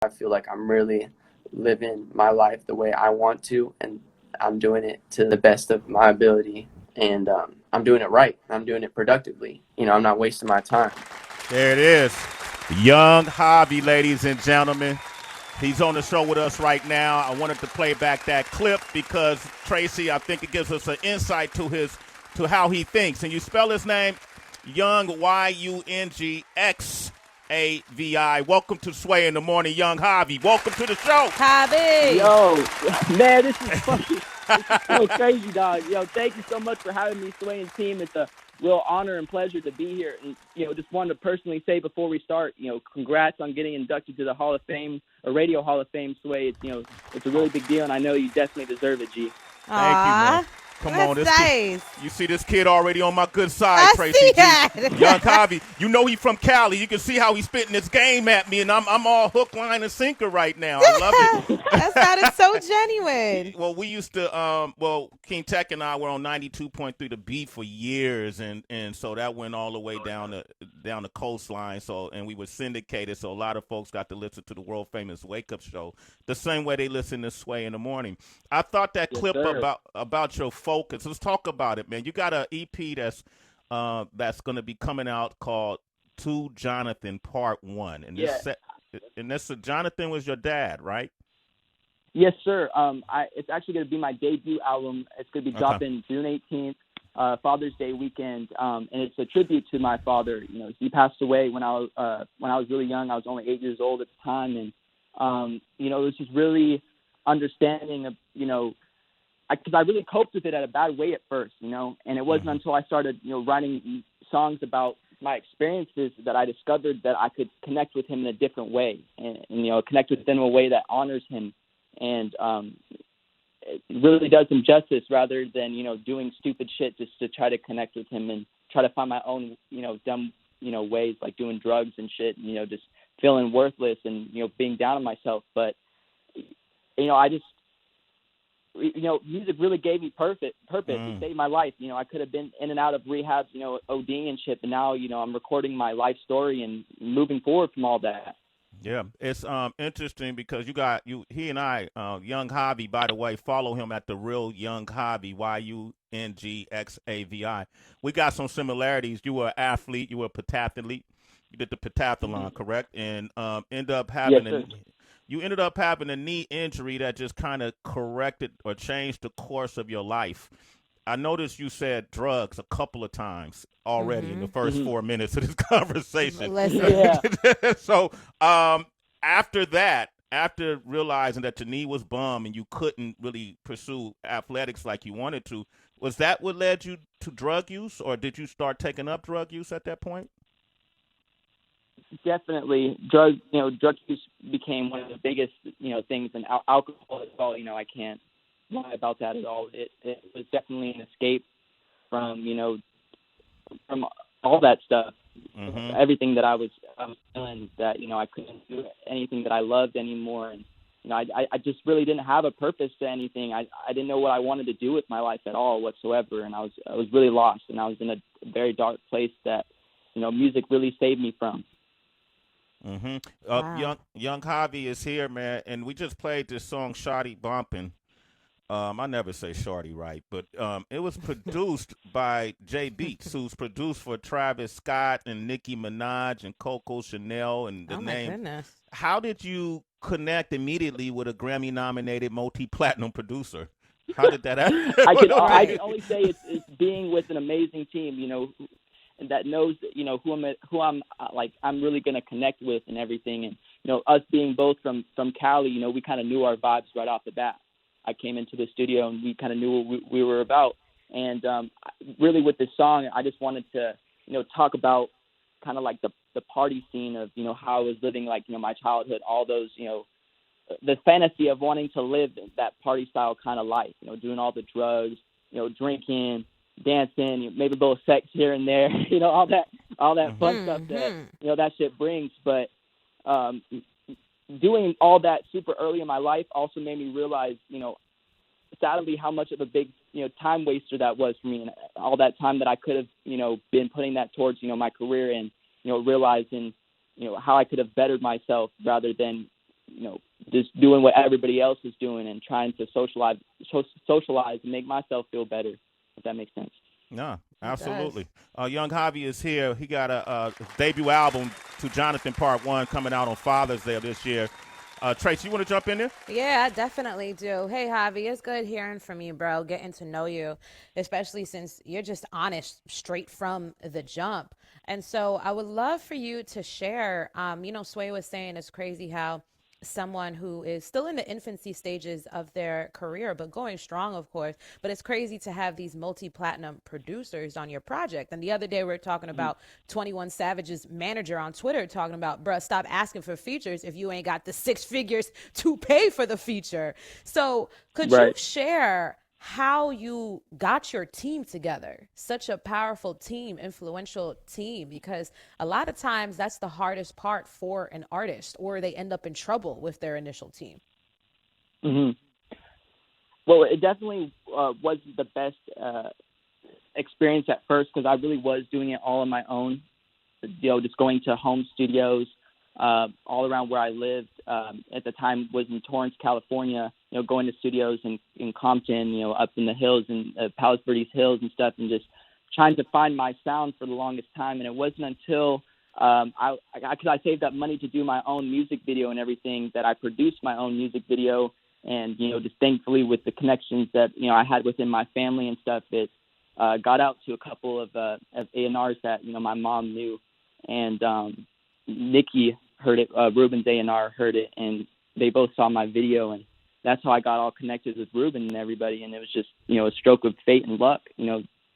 I feel like I'm really living my life the way I want to, and I'm doing it to the best of my ability, and I'm doing it right. I'm doing it productively. I'm not wasting my time. There it is. Yung Javi, ladies and gentlemen. He's on the show with us right now. I wanted to play back that clip because Tracy, I think it gives us an insight to how he thinks. And you spell his name Yung Yungxavi. Welcome to Sway in the Morning, Yung Javi. Welcome to the show. Javi. Yo, man, this is so crazy, dog. Yo, thank you so much for having me, Sway and team. It's a real honor and pleasure to be here. And, just wanted to personally say before we start, congrats on getting inducted to the Hall of Fame, or Radio Hall of Fame, Sway. It's a really big deal, and I know you definitely deserve it, G. Thank you, man. Come on, this nice. You see this kid already on my good side, I Tracy. See that. Young Javi, he from Cali. You can see how he's spitting this game at me, and I'm all hook, line, and sinker right now. I love it. That sounded so genuine. Well, we used to, King Tech and I were on 92.3 The Beat for years, and so that went all the way down the coastline. So, and we were syndicated, so a lot of folks got to listen to the world famous Wake Up Show the same way they listen to Sway in the Morning. I thought that clip about your focus. Let's talk about it, man. You got an EP that's going to be coming out called To Jonathan Part 1. And this Jonathan was your dad, right? Yes, sir. It's actually going to be my debut album. It's going to be dropping June 18th, Father's Day weekend, and it's a tribute to my father. He passed away when I was really young. I was only 8 years old at the time, and it was just really understanding of because I really coped with it at a bad way at first, and it wasn't until I started, writing songs about my experiences that I discovered that I could connect with him in a different way, and connect with him in a way that honors him, and it really does him justice rather than doing stupid shit just to try to connect with him and try to find my own dumb ways like doing drugs and shit, and just feeling worthless and being down on myself, but I just. Music really gave me purpose. It saved my life. I could have been in and out of rehabs, ODing and shit, but now, I'm recording my life story and moving forward from all that. Yeah, it's interesting because he and I, Yung Javi, by the way, follow him at the real Yung Javi, YUNGXAVI. We got some similarities. You were an athlete. You were a pentathlete. You did the pentathlon, correct? And ended up having You ended up having a knee injury that just kind of corrected or changed the course of your life. I noticed you said drugs a couple of times already in the first 4 minutes of this conversation. So after that, after realizing that your knee was bum and you couldn't really pursue athletics like you wanted to, was that what led you to drug use, or did you start taking up drug use at that point? Definitely, drug use became one of the biggest, things, and alcohol as well. I can't lie about that at all. It was definitely an escape from, from all that stuff, everything that I was feeling that, I couldn't do anything that I loved anymore. And, I just really didn't have a purpose to anything. I didn't know what I wanted to do with my life at all whatsoever. And I was really lost, and I was in a very dark place that, music really saved me from. Wow. Yung Javi is here, man, and we just played this song "Shawty Bumpin'." I never say "shorty" right, but it was produced by Jay Beats, who's produced for Travis Scott and Nicki Minaj and Coco Chanel and the name. Goodness. How did you connect immediately with a Grammy-nominated multi-platinum producer? How did that happen? I can only say it's being with an amazing team, that knows who I'm really gonna connect with and everything, and us being both from Cali, we kind of knew our vibes right off the bat. I came into the studio and we kind of knew what we were about, and really with this song, I just wanted to talk about kind of like the party scene of how I was living my childhood, all those the fantasy of wanting to live that party style kind of life, doing all the drugs, drinking, dancing, maybe a little sex here and there, all that fun stuff that that shit brings. But doing all that super early in my life also made me realize, sadly, how much of a big time waster that was for me, and all that time that I could have been putting that towards my career, and realizing how I could have bettered myself rather than just doing what everybody else is doing and trying to socialize and make myself feel better, if that makes sense. No, absolutely. Yung Javi is here. He got a debut album to Jonathan Part 1 coming out on Father's Day of this year. Trace, you want to jump in there? Yeah, I definitely do. Hey, Javi, it's good hearing from you, bro, getting to know you, especially since you're just honest straight from the jump. And so I would love for you to share, Sway was saying it's crazy how someone who is still in the infancy stages of their career, but going strong, of course. But it's crazy to have these multi-platinum producers on your project. And the other day we were talking about 21 Savage's manager on Twitter talking about, bruh, stop asking for features if you ain't got the 6 figures to pay for the feature. So could you share how you got your team together? Such a powerful team, influential team, because a lot of times that's the hardest part for an artist, or they end up in trouble with their initial team. Mm-hmm. Well, it definitely was the best experience at first, because I really was doing it all on my own, just going to home studios all around where I lived. At the time was in Torrance, California, going to studios in Compton, up in the hills and Palos Verdes Hills and stuff, and just trying to find my sound for the longest time. And it wasn't until because I saved up money to do my own music video and everything, that I produced my own music video. And, just thankfully with the connections that, I had within my family and stuff, it got out to a couple of A&Rs that, my mom knew. And Nikki heard it, Ruben's A&R heard it, and they both saw my video, and that's how I got all connected with Ruben and everybody. And it was just, a stroke of fate and luck.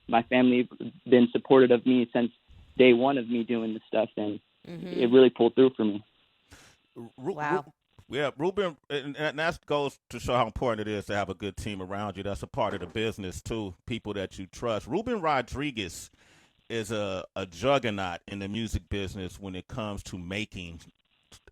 My family been supportive of me since day one of me doing this stuff, and it really pulled through for me. Wow. Yeah, Ruben, and that goes to show how important it is to have a good team around you. That's a part of the business, too, people that you trust. Ruben Rodriguez is a juggernaut in the music business when it comes to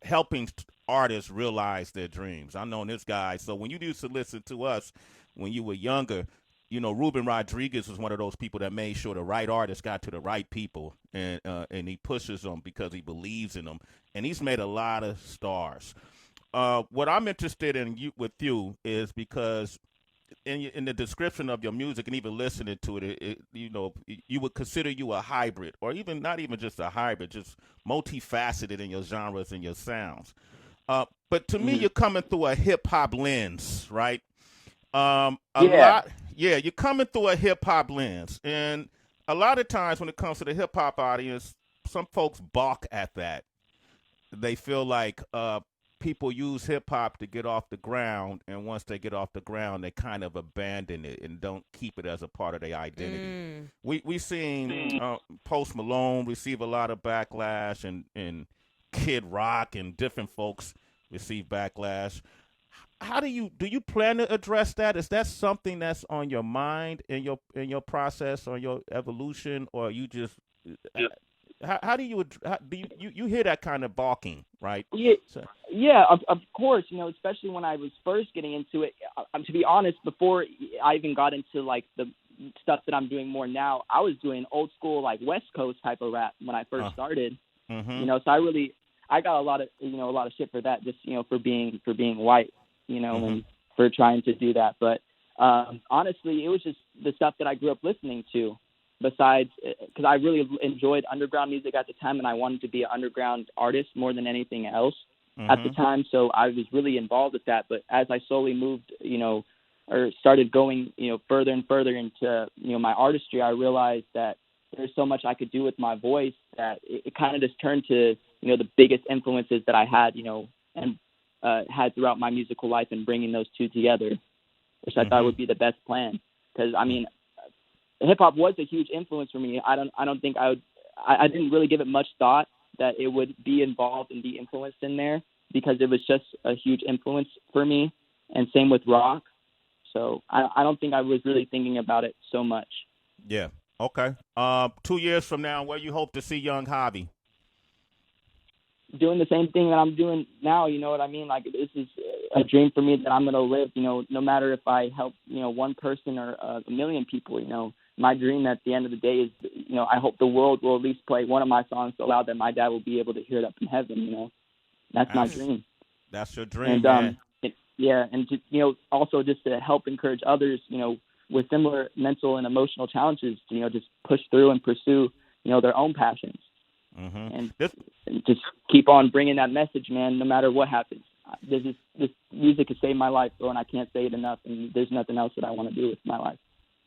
helping artists realize their dreams. I know this guy. So when you used to listen to us when you were younger, Ruben Rodriguez was one of those people that made sure the right artists got to the right people, and he pushes them because he believes in them. And he's made a lot of stars. What I'm interested in with you is because in the description of your music and even listening to it, you would consider you a hybrid, or even not even just a hybrid, just multifaceted in your genres and your sounds. But to me, you're coming through a hip hop lens, right? You're coming through a hip hop lens, and a lot of times when it comes to the hip hop audience, some folks balk at that. They feel like people use hip-hop to get off the ground, and once they get off the ground, they kind of abandon it and don't keep it as a part of their identity. We've seen Post Malone receive a lot of backlash, and Kid Rock and different folks receive backlash. How do you plan to address that? Is that something that's on your mind in your process or your evolution, or you just how do you hear that kind of balking, right? Yeah, of course. Especially when I was first getting into it. To be honest, before I even got into like the stuff that I'm doing more now, I was doing old school like West Coast type of rap when I first started. So I got a lot of shit for that, just for being white, and for trying to do that. But honestly, it was just the stuff that I grew up listening to. Besides, because I really enjoyed underground music at the time, and I wanted to be an underground artist more than anything else at the time. So I was really involved with that. But as I slowly moved, or started going, further and further into, my artistry, I realized that there's so much I could do with my voice that it kind of just turned to, the biggest influences that I had, and had throughout my musical life, and bringing those two together, which I thought would be the best plan. Because hip hop was a huge influence for me. I didn't really give it much thought that it would be involved and be influenced in there, because it was just a huge influence for me. And same with rock. So I don't think I was really thinking about it so much. Yeah. Okay. 2 years from now, where you hope to see Yung Javi? Doing the same thing that I'm doing now, you know what I mean? Like, this is a dream for me that I'm going to live, no matter if I help, one person or a million people, my dream at the end of the day is, I hope the world will at least play one of my songs so loud that my dad will be able to hear it up in heaven, That's my dream. That's your dream, And man. and to, also just to help encourage others, with similar mental and emotional challenges, to, just push through and pursue, their own passions. And just keep on bringing that message, man, no matter what happens. This music has saved my life, bro, and I can't say it enough, and there's nothing else that I want to do with my life.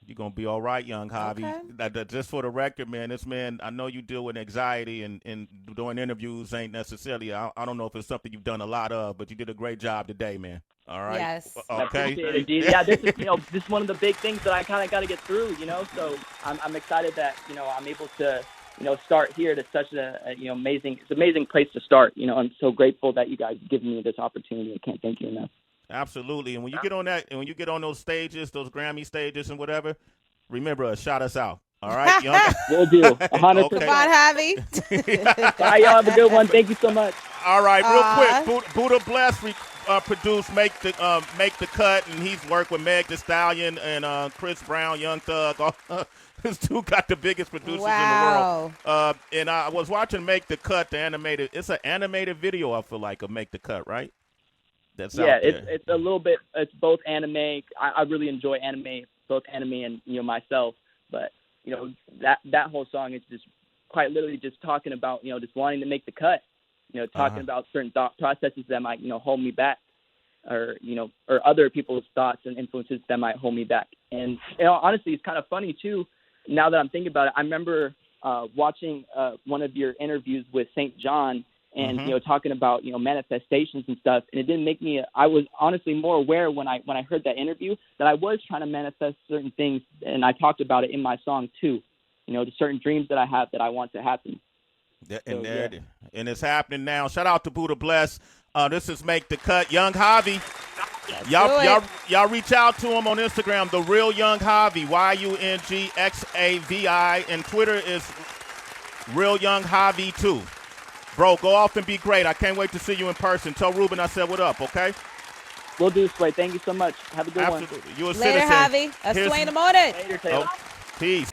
You're going to be all right, Yung Javi. Okay. Just for the record, man, this man, I know you deal with anxiety and doing interviews ain't necessarily, I don't know if it's something you've done a lot of, but you did a great job today, man. All right? Yes. Okay. Yeah, this is one of the big things that I kind of got to get through, so I'm excited that, I'm able to, start here to such amazing, it's an amazing place to start. I'm so grateful that you guys give me this opportunity. I can't thank you enough. Absolutely. And when you get on that, and when you get on those stages, those Grammy stages and whatever, remember, shout us out. All right, Young? Will do. 100%. Okay. Come on, Javi. Bye, y'all. Have a good one. Thank you so much. All right, real quick, Buddha Bless produced Make the Cut, and he's worked with Meg Thee Stallion and Chris Brown, Young Thug. This dude got the biggest producers in the world. And I was watching Make the Cut, the animated. It's an animated video, I feel like, of Make the Cut, right? That's out there. It's a little bit. It's both anime. I really enjoy anime, both anime and myself. But that whole song is just quite literally just talking about just wanting to make the cut. Talking about certain thought processes that might hold me back, or or other people's thoughts and influences that might hold me back. And honestly, it's kind of funny too. Now that I'm thinking about it, I remember watching one of your interviews with St. John. And talking about manifestations and stuff, and it didn't make me. I was honestly more aware when I heard that interview that I was trying to manifest certain things, and I talked about it in my song too. The certain dreams that I have that I want to happen. And it's happening now. Shout out to Buddha Bless. This is Make the Cut, Yung Javi. Y'all reach out to him on Instagram, The Real Yung Javi, YUNGXAVI, and Twitter is Real Yung Javi 2. Bro, go off and be great. I can't wait to see you in person. Tell Ruben I said what up, okay? Will do, Sway. Thank you so much. Have a good one. Absolutely. You a Later, citizen. Javi. A Sway in the morning. Later, Taylor. Peace.